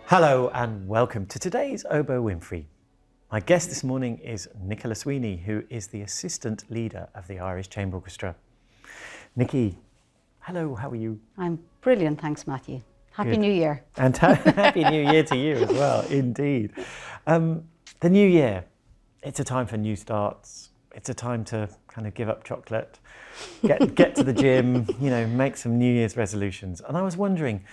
Hello and welcome to today's Oboe Windfree. My guest this morning is Nicky Sweeney, who is the assistant leader of the Irish Chamber Orchestra. Nicky, hello, how are you? I'm brilliant, thanks Matthew. Happy Good. New Year. And Happy New Year to you as well, indeed. The new year, it's a time for new starts. It's a time to kind of give up chocolate, get to the gym, make some New Year's resolutions. And I was wondering,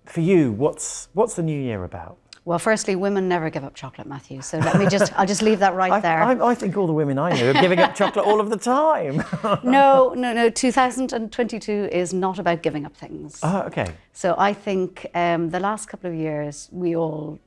for you, what's the new year about? Well, firstly, women never give up chocolate, Matthew. So I'll just leave that right there. I think all the women I know are giving up chocolate all of the time. No. 2022 is not about giving up things. Oh, okay. So I think the last couple of years, we all,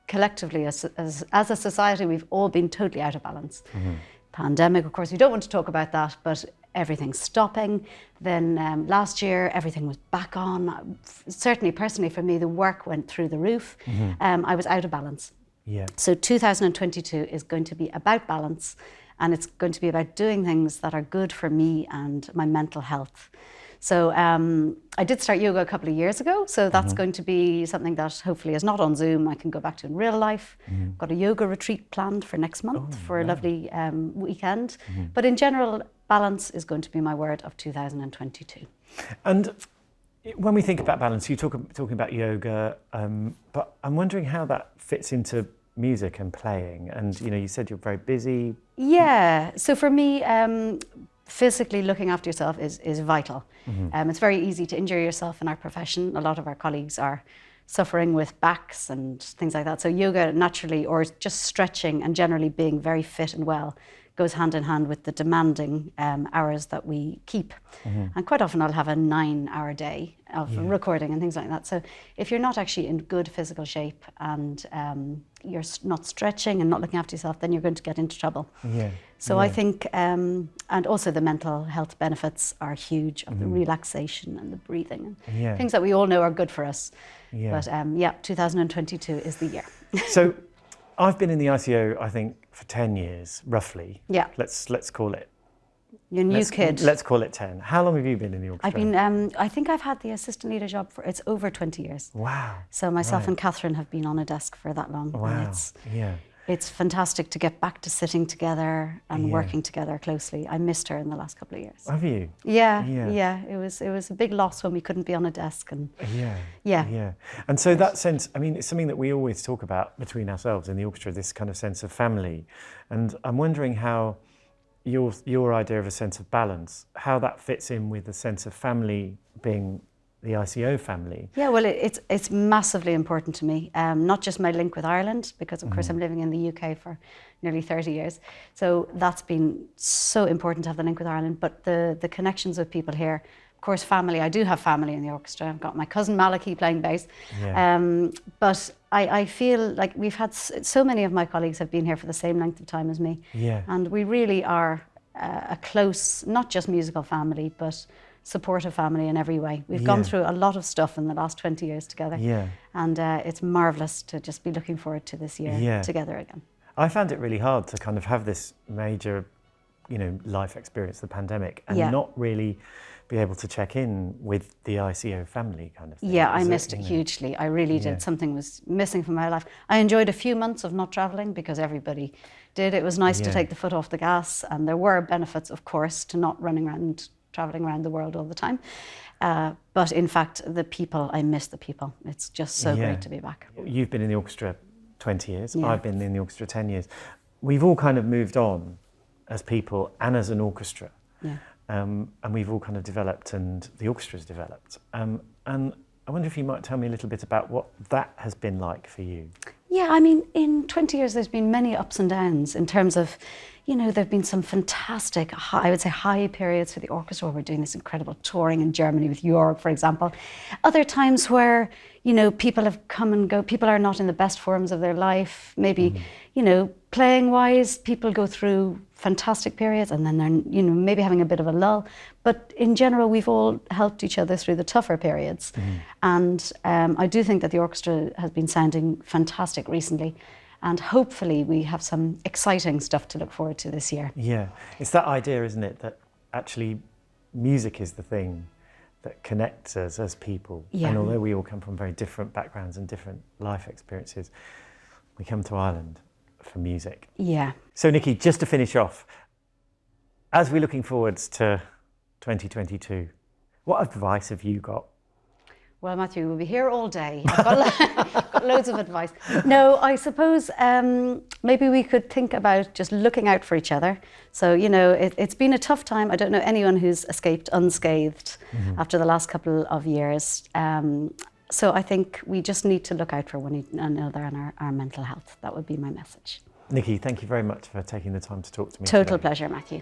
collectively as a society, we've all been totally out of balance. Mm-hmm. Pandemic, of course, we don't want to talk about that, but everything's stopping. Then last year, everything was back on. Certainly, personally, for me, the work went through the roof. Mm-hmm. I was out of balance. Yeah. So 2022 is going to be about balance, and it's going to be about doing things that are good for me and my mental health. So I did start yoga a couple of years ago, so that's going to be something that hopefully is not on Zoom. I can go back to in real life. Got a yoga retreat planned for next month for a lovely weekend. But in general, balance is going to be my word of 2022. And when we think about balance, you're talking about yoga, but I'm wondering how that fits into music and playing. And you said you're very busy. Yeah, so for me, physically looking after yourself is vital. It's very easy to injure yourself in our profession. A lot of our colleagues are suffering with backs and things like that. So yoga naturally, or just stretching and generally being very fit and well, goes hand in hand with the demanding hours that we keep. And quite often I'll have a 9-hour day of recording and things like that. So if you're not actually in good physical shape and you're not stretching and not looking after yourself, then you're going to get into trouble. So I think, and also the mental health benefits are huge of the relaxation and the breathing and things that we all know are good for us. But 2022 is the year. So I've been in the ICO, I think, for 10 years, roughly. Yeah. Let's call it. You're a new kid. Let's call it 10. How long have you been in the orchestra? I've been, I think I've had the assistant leader job it's over 20 years. Wow. So myself and Catherine have been on a desk for that long. Wow. And it's fantastic to get back to sitting together and working together closely. I missed her in the last couple of years. Have you? Yeah. It was a big loss when we couldn't be on a desk. And And so that sense, I mean, it's something that we always talk about between ourselves in the orchestra, this kind of sense of family. And I'm wondering how your idea of a sense of balance, how that fits in with the sense of family being the ICO family. Yeah, well, it's massively important to me. Not just my link with Ireland, because of course I'm living in the UK for nearly 30 years. So that's been so important to have the link with Ireland, but the connections with people here. Of course, family. I do have family in the orchestra. I've got my cousin Malachy playing bass. But I feel like we've had so many of my colleagues have been here for the same length of time as me. And we really are a close, not just musical family, but supportive family in every way. We've gone through a lot of stuff in the last 20 years together. And it's marvellous to just be looking forward to this year together again. I found it really hard to kind of have this major, life experience, the pandemic, and not really be able to check in with the ICO family kind of thing. Yeah, I missed it hugely. I really did. Something was missing from my life. I enjoyed a few months of not travelling because everybody did. It was nice to take the foot off the gas, and there were benefits, of course, to not travelling around the world all the time. But in fact, I miss the people. It's just so great to be back. You've been in the orchestra 20 years. I've been in the orchestra 10 years. We've all kind of moved on as people and as an orchestra. And we've all kind of developed, and the orchestra's developed. And I wonder if you might tell me a little bit about what that has been like for you. Yeah, I mean, in 20 years, there's been many ups and downs in terms of, there've been some fantastic, I would say, high periods for the orchestra where we're doing this incredible touring in Germany with Europe, for example. Other times where, people have come and go, people are not in the best forms of their life. Maybe, playing-wise, people go through fantastic periods and then they're, maybe having a bit of a lull. But in general, we've all helped each other through the tougher periods. And I do think that the orchestra has been sounding fantastic recently. And hopefully we have some exciting stuff to look forward to this year. Yeah, it's that idea, isn't it, that actually music is the thing that connects us as people. Yeah. And although we all come from very different backgrounds and different life experiences, we come to Ireland for music. Yeah. So Nicky, just to finish off, as we're looking forwards to 2022, what advice have you got? Well, Matthew, we'll be here all day. I've got loads of advice. No, I suppose maybe we could think about just looking out for each other. So, you know, it's been a tough time. I don't know anyone who's escaped unscathed after the last couple of years. So I think we just need to look out for one another and our mental health. That would be my message. Nicky, thank you very much for taking the time to talk to me Total today. pleasure, Matthew.